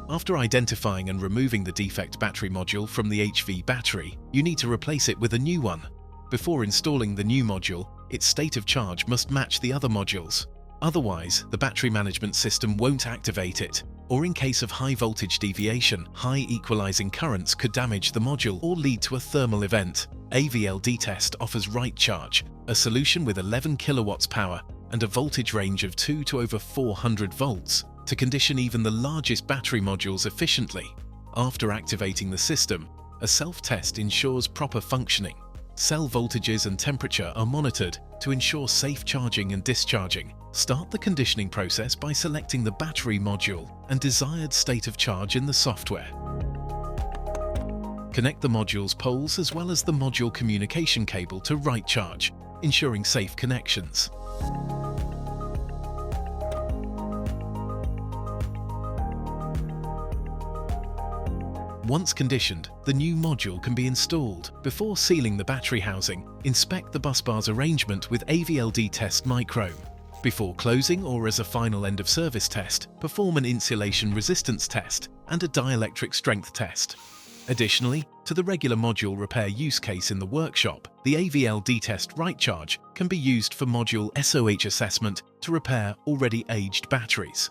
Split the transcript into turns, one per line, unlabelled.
After identifying and removing the defect battery module from the HV battery, you need to replace it with a new one. Before installing the new module, its state of charge must match the other modules. Otherwise, the battery management system won't activate it, or in case of high voltage deviation, high equalizing currents could damage the module or lead to a thermal event. AVL DiTEST offers rightCHARGE, a solution with 11 kilowatts power and a voltage range of 2 to over 400 volts, to condition even the largest battery modules efficiently. After activating the system, a self-test ensures proper functioning. Cell voltages and temperature are monitored to ensure safe charging and discharging. Start the conditioning process by selecting the battery module and desired state of charge in the software. Connect the module's poles as well as the module communication cable to rightCHARGE, ensuring safe connections. Once conditioned, the new module can be installed. Before sealing the battery housing, inspect the busbar's arrangement with AVL DiTEST Microme. Before closing or as a final end-of-service test, perform an insulation resistance test and a dielectric strength test. Additionally, to the regular module repair use case in the workshop, the AVL DiTEST rightCHARGE can be used for module SOH assessment to repair already aged batteries.